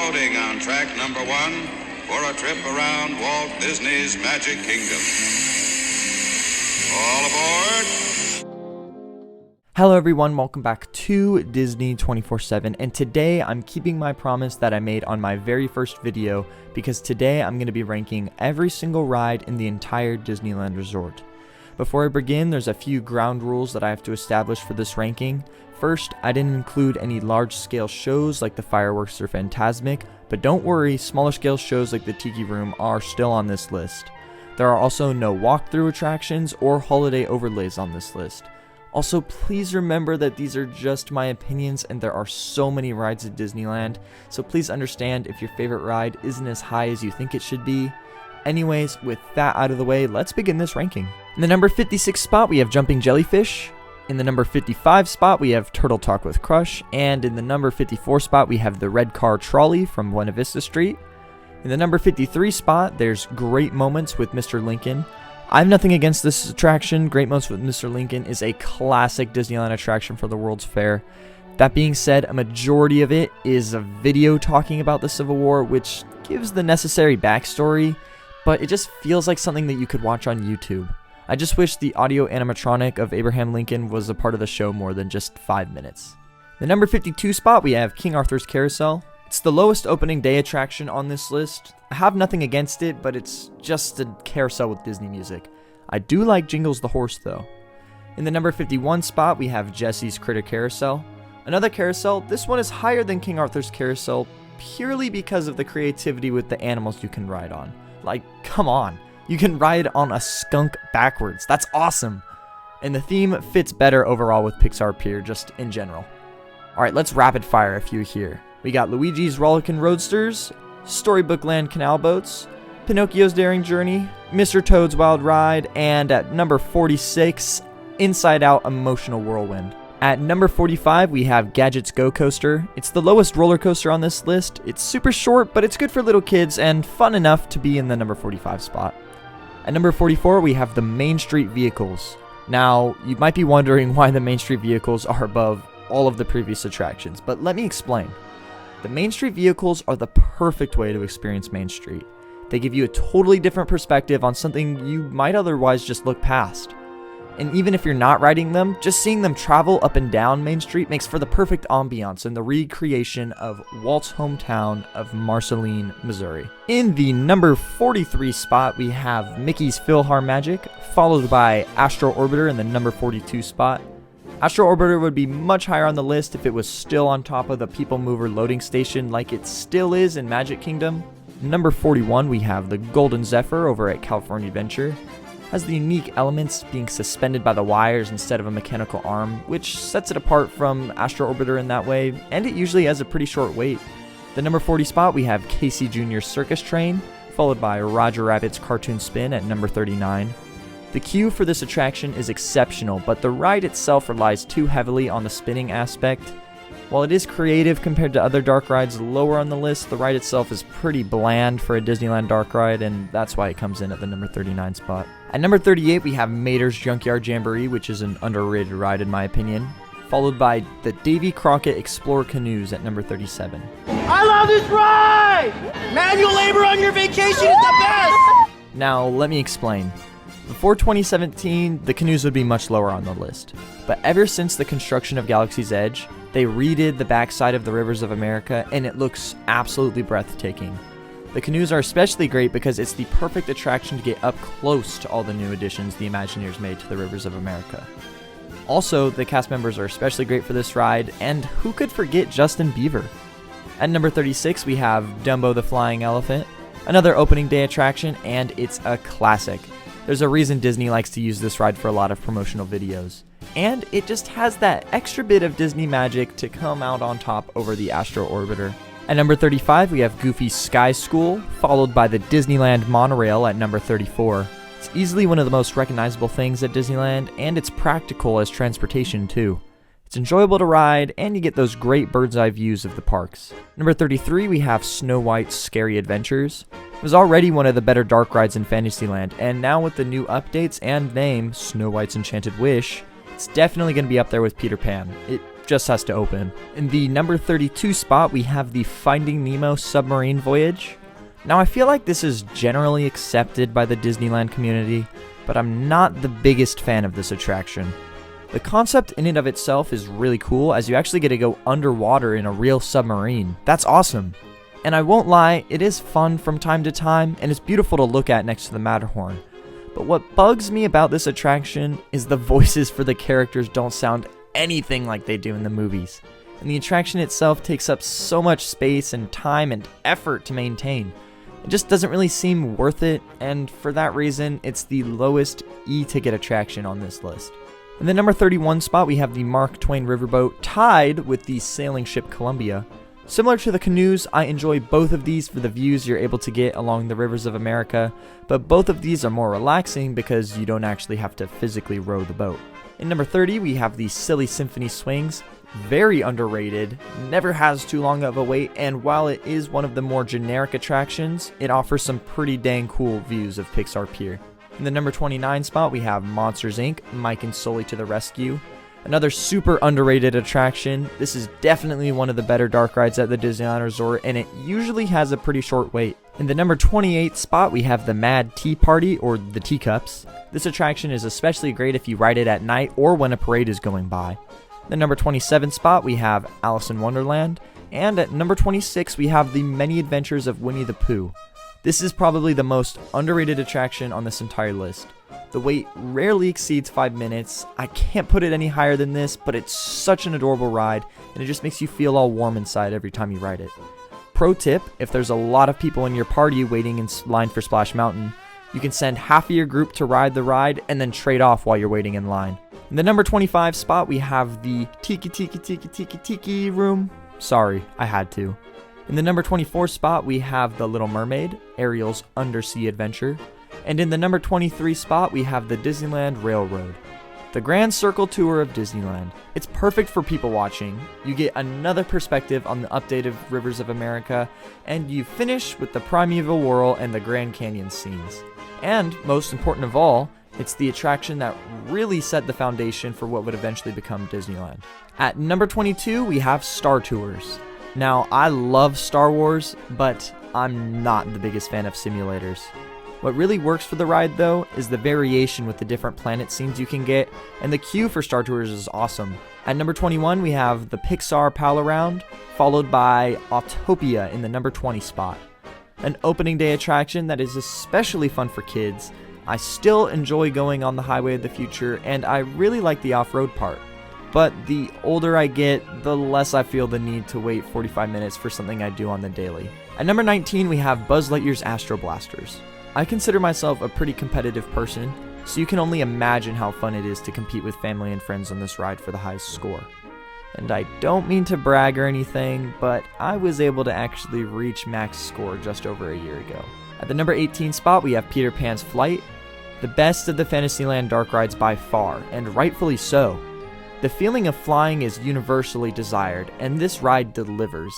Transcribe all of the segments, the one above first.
loading on track number 1 for a trip around Walt Disney's Magic Kingdom. All aboard! Hello everyone, welcome back to Disney 24/7, and today I'm keeping my promise that I made on my very first video, because today I'm going to be ranking every single ride in the entire Disneyland resort. Before I begin, there's a few ground rules that I have to establish for this ranking. First, I didn't include any large-scale shows like the fireworks or Fantasmic, but don't worry, smaller-scale shows like the Tiki Room are still on this list. There are also no walkthrough attractions or holiday overlays on this list. Also, please remember that these are just my opinions and there are so many rides at Disneyland, so please understand if your favorite ride isn't as high as you think it should be. Anyways, with that out of the way, let's begin this ranking. In the number 56 spot, we have Jumping Jellyfish. In the number 55 spot, we have Turtle Talk with Crush. And in the number 54 spot, we have the Red Car Trolley from Buena Vista Street. In the number 53 spot, there's Great Moments with Mr. Lincoln. I have nothing against this attraction. Great Moments with Mr. Lincoln is a classic Disneyland attraction for the World's Fair. That being said, a majority of it is a video talking about the Civil War, which gives the necessary backstory, but it just feels like something that you could watch on YouTube. I just wish the audio animatronic of Abraham Lincoln was a part of the show more than just 5 minutes. The number 52 spot, we have King Arthur's Carousel. It's the lowest opening day attraction on this list. I have nothing against it, but it's just a carousel with Disney music. I do like Jingles the Horse though. In the number 51 spot, we have Jesse's Critter Carousel. Another carousel, this one is higher than King Arthur's Carousel purely because of the creativity with the animals you can ride on. Like, come on. You can ride on a skunk backwards. That's awesome. And the theme fits better overall with Pixar Pier, just in general. Alright, let's rapid fire a few here. We got Luigi's Rollickin' Roadsters, Storybook Land Canal Boats, Pinocchio's Daring Journey, Mr. Toad's Wild Ride, and at number 46, Inside Out Emotional Whirlwind. At number 45, we have Gadget's Go Coaster. It's the lowest roller coaster on this list. It's super short, but it's good for little kids and fun enough to be in the number 45 spot. At number 44, we have the Main Street Vehicles. Now, you might be wondering why the Main Street Vehicles are above all of the previous attractions, but let me explain. The Main Street Vehicles are the perfect way to experience Main Street. They give you a totally different perspective on something you might otherwise just look past. And even if you're not riding them, just seeing them travel up and down Main Street makes for the perfect ambiance and the recreation of Walt's hometown of Marceline, Missouri. In the number 43 spot, we have Mickey's PhilharMagic, followed by Astro Orbiter in the number 42 spot. Astro Orbiter would be much higher on the list if it was still on top of the People Mover loading station like it still is in Magic Kingdom. Number 41, we have the Golden Zephyr over at California Adventure. Has the unique elements being suspended by the wires instead of a mechanical arm, which sets it apart from Astro Orbiter in that way, and it usually has a pretty short wait. The number 40 spot, we have Casey Jr.'s Circus Train, followed by Roger Rabbit's Cartoon Spin at number 39. The queue for this attraction is exceptional, but the ride itself relies too heavily on the spinning aspect. While it is creative compared to other dark rides lower on the list, the ride itself is pretty bland for a Disneyland dark ride, and that's why it comes in at the number 39 spot. At number 38, we have Mater's Junkyard Jamboree, which is an underrated ride in my opinion, followed by the Davy Crockett Explorer Canoes at number 37. I love this ride! Manual labor on your vacation is the best! Now, let me explain. Before 2017, the canoes would be much lower on the list, but ever since the construction of Galaxy's Edge, they redid the backside of the Rivers of America, and it looks absolutely breathtaking. The canoes are especially great because it's the perfect attraction to get up close to all the new additions the Imagineers made to the Rivers of America. Also, the cast members are especially great for this ride, and who could forget Justin Bieber? At number 36, we have Dumbo the Flying Elephant, another opening day attraction, and it's a classic. There's a reason Disney likes to use this ride for a lot of promotional videos. And it just has that extra bit of Disney magic to come out on top over the Astro Orbiter. At number 35, we have Goofy's Sky School, followed by the Disneyland Monorail at number 34. It's easily one of the most recognizable things at Disneyland, and it's practical as transportation too. It's enjoyable to ride, and you get those great bird's eye views of the parks. Number 33, we have Snow White's Scary Adventures. It was already one of the better dark rides in Fantasyland, and now with the new updates and name, Snow White's Enchanted Wish, it's definitely going to be up there with Peter Pan. It just has to open. In the number 32 spot, we have the Finding Nemo submarine voyage. Now, I feel like this is generally accepted by the Disneyland community, but I'm not the biggest fan of this attraction. The concept in and of itself is really cool, as you actually get to go underwater in a real submarine. That's awesome. And I won't lie, it is fun from time to time, and it's beautiful to look at next to the Matterhorn. But what bugs me about this attraction is the voices for the characters don't sound anything like they do in the movies. And the attraction itself takes up so much space and time and effort to maintain. It just doesn't really seem worth it, and for that reason, it's the lowest e-ticket attraction on this list. In the number 31 spot, we have the Mark Twain Riverboat, tied with the sailing ship Columbia. Similar to the canoes, I enjoy both of these for the views you're able to get along the rivers of America, but both of these are more relaxing because you don't actually have to physically row the boat. In number 30, we have the Silly Symphony Swings. Very underrated, never has too long of a wait, and while it is one of the more generic attractions, it offers some pretty dang cool views of Pixar Pier. In the number 29 spot, we have Monsters Inc. Mike and Sully to the Rescue. Another super underrated attraction. This is definitely one of the better dark rides at the Disneyland Resort, and it usually has a pretty short wait. In the number 28 spot, we have the Mad Tea Party, or the Teacups. This attraction is especially great if you ride it at night or when a parade is going by. The number 27 spot, we have Alice in Wonderland, and at number 26, we have the Many Adventures of Winnie the Pooh. This is probably the most underrated attraction on this entire list. The wait rarely exceeds 5 minutes. I can't put it any higher than this, but it's such an adorable ride, and it just makes you feel all warm inside every time you ride it. Pro tip, if there's a lot of people in your party waiting in line for Splash Mountain, you can send half of your group to ride the ride and then trade off while you're waiting in line. In the number 25 spot, we have the Tiki room. Sorry, I had to. In the number 24 spot, we have the Little Mermaid, Ariel's undersea adventure. And in the number 23 spot, we have the Disneyland Railroad. The Grand Circle Tour of Disneyland. It's perfect for people watching. You get another perspective on the updated rivers of America, and you finish with the Primeval Whirl and the Grand Canyon scenes. And, most important of all, it's the attraction that really set the foundation for what would eventually become Disneyland. At number 22, we have Star Tours. Now, I love Star Wars, but I'm not the biggest fan of simulators. What really works for the ride, though, is the variation with the different planet scenes you can get, and the queue for Star Tours is awesome. At number 21, we have the Pixar Pal Around, followed by Autopia in the number 20 spot. An opening day attraction that is especially fun for kids. I still enjoy going on the Highway of the Future, and I really like the off-road part. But the older I get, the less I feel the need to wait 45 minutes for something I do on the daily. At number 19, we have Buzz Lightyear's Astro Blasters. I consider myself a pretty competitive person, so you can only imagine how fun it is to compete with family and friends on this ride for the highest score. And I don't mean to brag or anything, but I was able to actually reach max score just over a year ago. At the number 18 spot, we have Peter Pan's Flight, the best of the Fantasyland dark rides by far, and rightfully so. The feeling of flying is universally desired, and this ride delivers.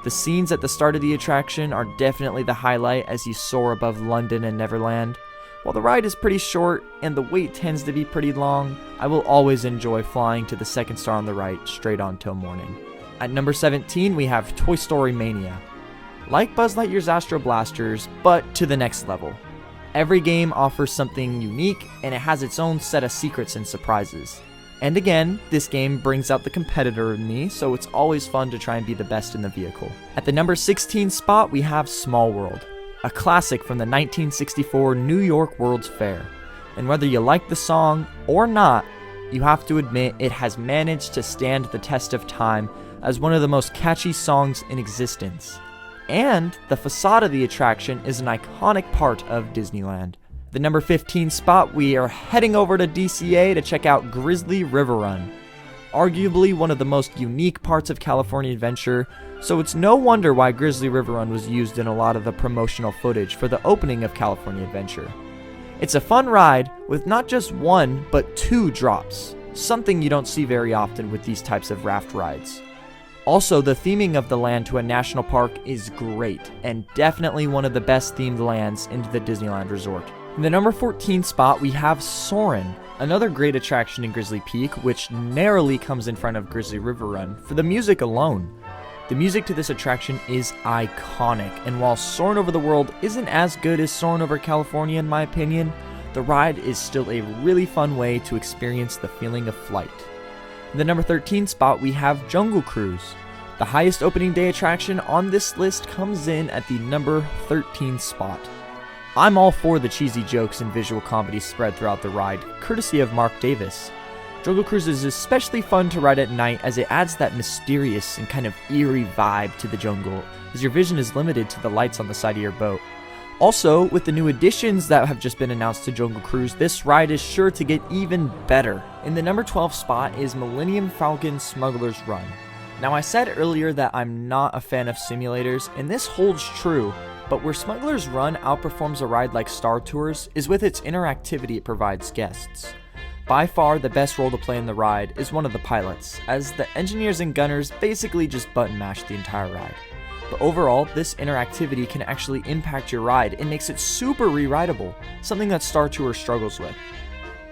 The scenes at the start of the attraction are definitely the highlight as you soar above London and Neverland. While the ride is pretty short and the wait tends to be pretty long, I will always enjoy flying to the second star on the right straight on till morning. At number 17, we have Toy Story Mania. Like Buzz Lightyear's Astro Blasters, but to the next level. Every game offers something unique, and it has its own set of secrets and surprises. And again, this game brings out the competitor in me, so it's always fun to try and be the best in the vehicle. At the number 16 spot, we have Small World, a classic from the 1964 New York World's Fair. And whether you like the song or not, you have to admit it has managed to stand the test of time as one of the most catchy songs in existence. And the facade of the attraction is an iconic part of Disneyland. The number 15 spot, we are heading over to DCA to check out Grizzly River Run. Arguably one of the most unique parts of California Adventure, so it's no wonder why Grizzly River Run was used in a lot of the promotional footage for the opening of California Adventure. It's a fun ride with not just one, but 2 drops, something you don't see very often with these types of raft rides. Also, the theming of the land to a national park is great, and definitely one of the best themed lands into the Disneyland Resort. In the number 14 spot, we have Soarin', Another great attraction in Grizzly Peak, which narrowly comes in front of Grizzly River Run for the music alone. The music to this attraction is iconic, and while Soarin' Over the World isn't as good as Soarin' Over California in my opinion, the ride is still a really fun way to experience the feeling of flight. In the number 13 spot, we have Jungle Cruise. The highest opening day attraction on this list comes in at the number 13 spot. I'm all for the cheesy jokes and visual comedy spread throughout the ride, courtesy of Mark Davis. Jungle Cruise is especially fun to ride at night as it adds that mysterious and kind of eerie vibe to the jungle, as your vision is limited to the lights on the side of your boat. Also, with the new additions that have just been announced to Jungle Cruise, this ride is sure to get even better. In the number 12 spot is Millennium Falcon Smuggler's Run. Now, I said earlier that I'm not a fan of simulators, and this holds true, but where Smuggler's Run outperforms a ride like Star Tours is with its interactivity it provides guests. By far, the best role to play in the ride is one of the pilots, as the engineers and gunners basically just button mash the entire ride. But overall, this interactivity can actually impact your ride and makes it super re-rideable, something that Star Tours struggles with.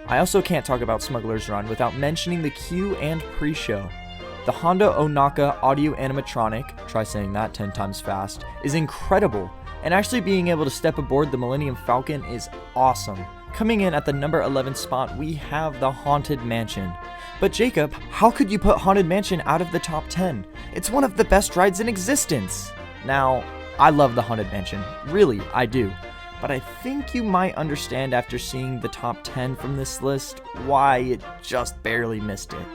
I also can't talk about Smuggler's Run without mentioning the queue and pre-show. The Honda Onaka audio animatronic, try saying that 10 times fast, is incredible, and actually being able to step aboard the Millennium Falcon is awesome. Coming in at the number 11 spot, we have the Haunted Mansion. But Jacob, how could you put Haunted Mansion out of the top 10? It's one of the best rides in existence. Now, I love the Haunted Mansion. Really, I do. But I think you might understand after seeing the top 10 from this list why it just barely missed it.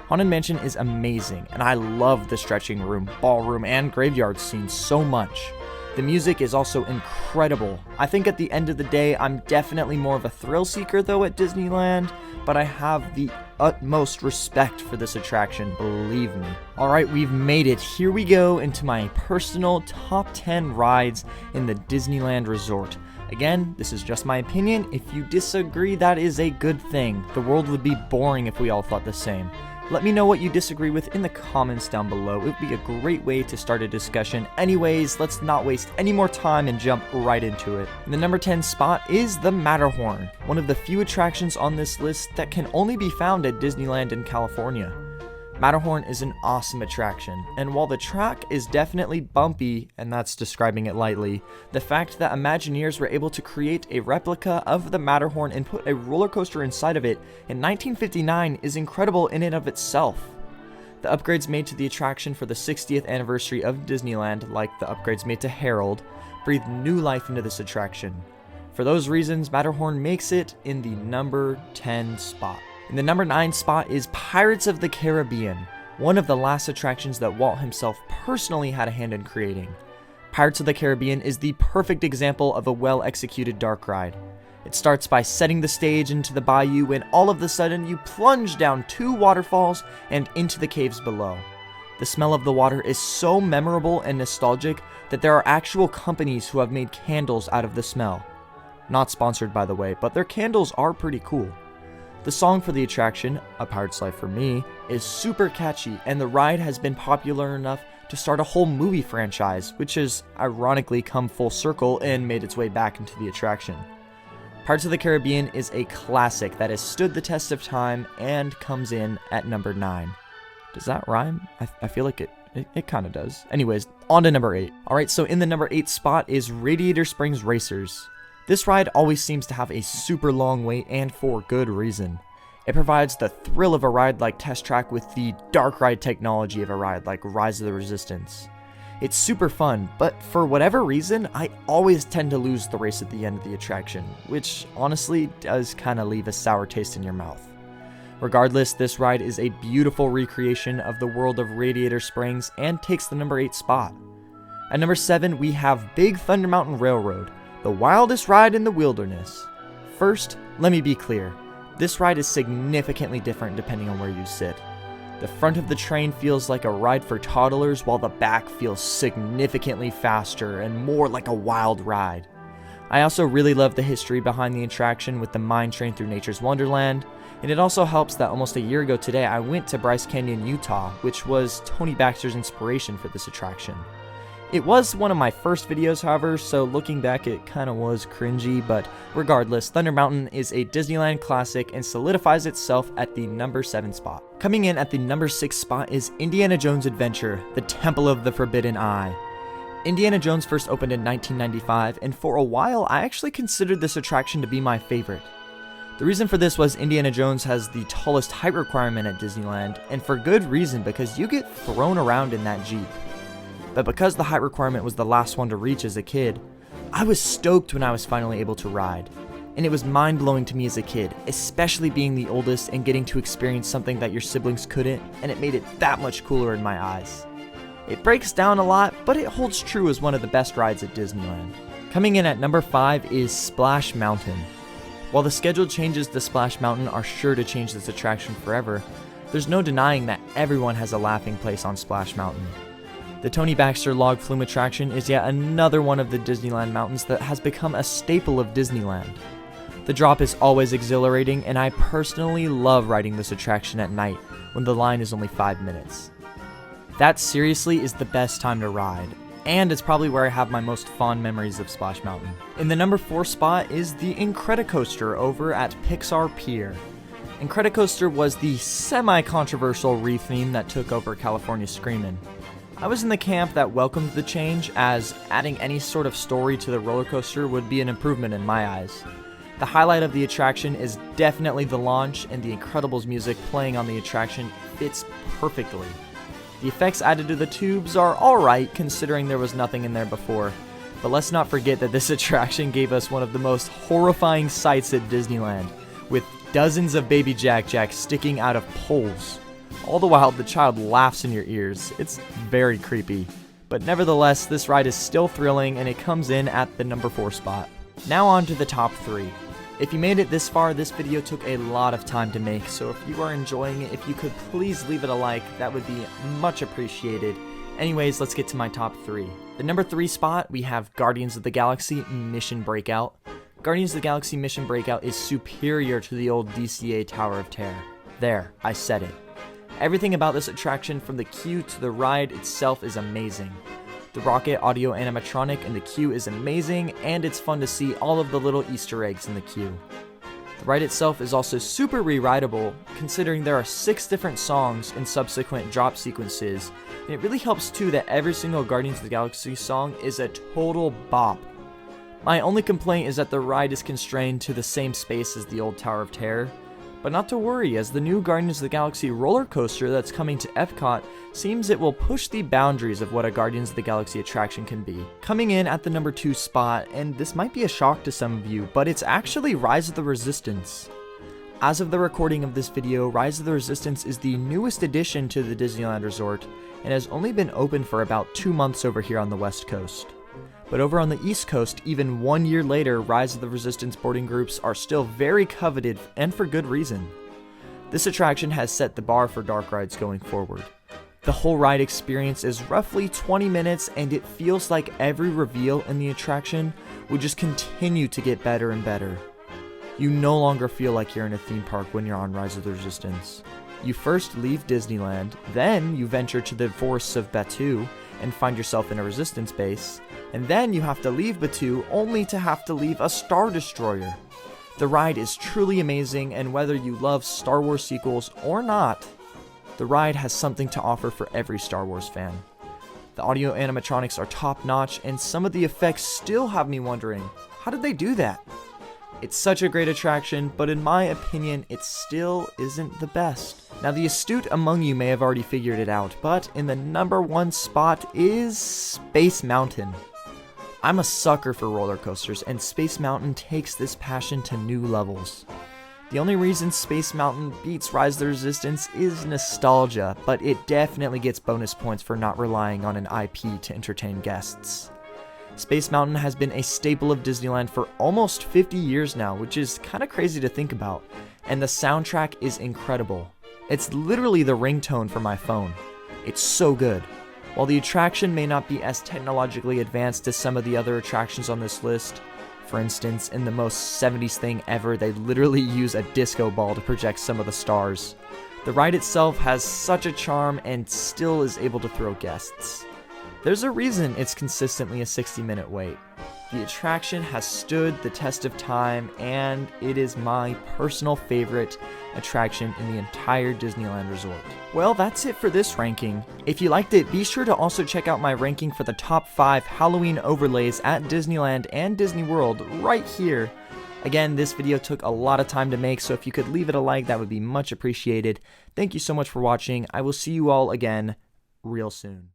Haunted Mansion is amazing, and I love the stretching room, ballroom, and graveyard scenes so much. The music is also incredible. I think at the end of the day, I'm definitely more of a thrill seeker though at Disneyland, but I have the utmost respect for this attraction, believe me. Alright, we've made it. Here we go into my personal top 10 rides in the Disneyland Resort. Again, this is just my opinion. If you disagree, that is a good thing. The world would be boring if we all thought the same. Let me know what you disagree with in the comments down below. It would be a great way to start a discussion. Anyways, let's not waste any more time and jump right into it. In the number 10 spot is the Matterhorn, one of the few attractions on this list that can only be found at Disneyland in California. Matterhorn is an awesome attraction, and while the track is definitely bumpy, and that's describing it lightly, the fact that Imagineers were able to create a replica of the Matterhorn and put a roller coaster inside of it in 1959 is incredible in and of itself. The upgrades made to the attraction for the 60th anniversary of Disneyland, like the upgrades made to Harold, breathed new life into this attraction. For those reasons, Matterhorn makes it in the number 10 spot. In the number 9 spot is Pirates of the Caribbean, one of the last attractions that Walt himself personally had a hand in creating. Pirates of the Caribbean is the perfect example of a well-executed dark ride. It starts by setting the stage into the bayou when all of a sudden you plunge down 2 waterfalls and into the caves below. The smell of the water is so memorable and nostalgic that there are actual companies who have made candles out of the smell. Not sponsored by the way, but their candles are pretty cool. The song for the attraction, A Pirate's Life for Me, is super catchy, and the ride has been popular enough to start a whole movie franchise, which has ironically come full circle and made its way back into the attraction. Pirates of the Caribbean is a classic that has stood the test of time and comes in at number 9. Does that rhyme? I feel like it kind of does. Anyways, on to number 8. Alright, so in the number 8 spot is Radiator Springs Racers. This ride always seems to have a super long wait, and for good reason. It provides the thrill of a ride like Test Track with the dark ride technology of a ride like Rise of the Resistance. It's super fun, but for whatever reason, I always tend to lose the race at the end of the attraction, which honestly does kind of leave a sour taste in your mouth. Regardless, this ride is a beautiful recreation of the world of Radiator Springs and takes the number 8 spot. At number 7, we have Big Thunder Mountain Railroad, the wildest ride in the wilderness. First, let me be clear. This ride is significantly different depending on where you sit. The front of the train feels like a ride for toddlers, while the back feels significantly faster and more like a wild ride. I also really love the history behind the attraction with the mine train through nature's wonderland, and it also helps that almost a year ago today I went to Bryce Canyon, Utah, which was Tony Baxter's inspiration for this attraction. It was one of my first videos, however, so looking back it kinda was cringy, but regardless, Thunder Mountain is a Disneyland classic and solidifies itself at the number 7 spot. Coming in at the number 6 spot is Indiana Jones Adventure, the Temple of the Forbidden Eye. Indiana Jones first opened in 1995, and for a while I actually considered this attraction to be my favorite. The reason for this was Indiana Jones has the tallest height requirement at Disneyland, and for good reason, because you get thrown around in that Jeep. But because the height requirement was the last one to reach as a kid, I was stoked when I was finally able to ride. And it was mind-blowing to me as a kid, especially being the oldest and getting to experience something that your siblings couldn't, and it made it that much cooler in my eyes. It breaks down a lot, but it holds true as one of the best rides at Disneyland. Coming in at number 5 is Splash Mountain. While the scheduled changes to Splash Mountain are sure to change this attraction forever, there's no denying that everyone has a laughing place on Splash Mountain. The Tony Baxter log flume attraction is yet another one of the Disneyland mountains that has become a staple of Disneyland. The drop is always exhilarating, and I personally love riding this attraction at night when the line is only 5 minutes. That seriously is the best time to ride, and it's probably where I have my most fond memories of Splash Mountain. In the number 4 spot is the Incredicoaster over at Pixar Pier. Incredicoaster was the semi-controversial retheme that took over California Screamin'. I was in the camp that welcomed the change, as adding any sort of story to the roller coaster would be an improvement in my eyes. The highlight of the attraction is definitely the launch, and the Incredibles music playing on the attraction fits perfectly. The effects added to the tubes are alright considering there was nothing in there before, but let's not forget that this attraction gave us one of the most horrifying sights at Disneyland, with dozens of baby Jack Jacks sticking out of poles. All the while, the child laughs in your ears. It's very creepy. But nevertheless, this ride is still thrilling, and it comes in at the number 4 spot. Now on to the top 3. If you made it this far, this video took a lot of time to make, so if you are enjoying it, if you could please leave it a like, that would be much appreciated. Anyways, let's get to my top 3. The number 3 spot, we have Guardians of the Galaxy Mission Breakout. Guardians of the Galaxy Mission Breakout is superior to the old DCA Tower of Terror. There, I said it. Everything about this attraction, from the queue to the ride itself, is amazing. The rocket audio animatronic in the queue is amazing, and it's fun to see all of the little Easter eggs in the queue. The ride itself is also super re-rideable, considering there are 6 different songs in subsequent drop sequences, and it really helps too that every single Guardians of the Galaxy song is a total bop. My only complaint is that the ride is constrained to the same space as the old Tower of Terror. But not to worry, as the new Guardians of the Galaxy roller coaster that's coming to Epcot seems it will push the boundaries of what a Guardians of the Galaxy attraction can be. Coming in at the number 2 spot, and this might be a shock to some of you, but it's actually Rise of the Resistance. As of the recording of this video, Rise of the Resistance is the newest addition to the Disneyland Resort, and has only been open for about 2 months over here on the West Coast. But over on the East Coast, even 1 year later, Rise of the Resistance boarding groups are still very coveted, and for good reason. This attraction has set the bar for dark rides going forward. The whole ride experience is roughly 20 minutes, and it feels like every reveal in the attraction will just continue to get better and better. You no longer feel like you're in a theme park when you're on Rise of the Resistance. You first leave Disneyland, then you venture to the forests of Batuu and find yourself in a Resistance base, and then you have to leave Batuu only to have to leave a Star Destroyer. The ride is truly amazing, and whether you love Star Wars sequels or not, the ride has something to offer for every Star Wars fan. The audio animatronics are top notch, and some of the effects still have me wondering, how did they do that? It's such a great attraction, but in my opinion, it still isn't the best. Now, the astute among you may have already figured it out, but in the number 1 spot is Space Mountain. I'm a sucker for roller coasters, and Space Mountain takes this passion to new levels. The only reason Space Mountain beats Rise of the Resistance is nostalgia, but it definitely gets bonus points for not relying on an IP to entertain guests. Space Mountain has been a staple of Disneyland for almost 50 years now, which is kind of crazy to think about, and the soundtrack is incredible. It's literally the ringtone for my phone. It's so good. While the attraction may not be as technologically advanced as some of the other attractions on this list, for instance, in the most 70s thing ever, they literally use a disco ball to project some of the stars. The ride itself has such a charm and still is able to throw guests. There's a reason it's consistently a 60-minute wait. The attraction has stood the test of time, and it is my personal favorite attraction in the entire Disneyland Resort. Well, that's it for this ranking. If you liked it, be sure to also check out my ranking for the top 5 Halloween overlays at Disneyland and Disney World right here. Again, this video took a lot of time to make, so if you could leave it a like, that would be much appreciated. Thank you so much for watching. I will see you all again real soon.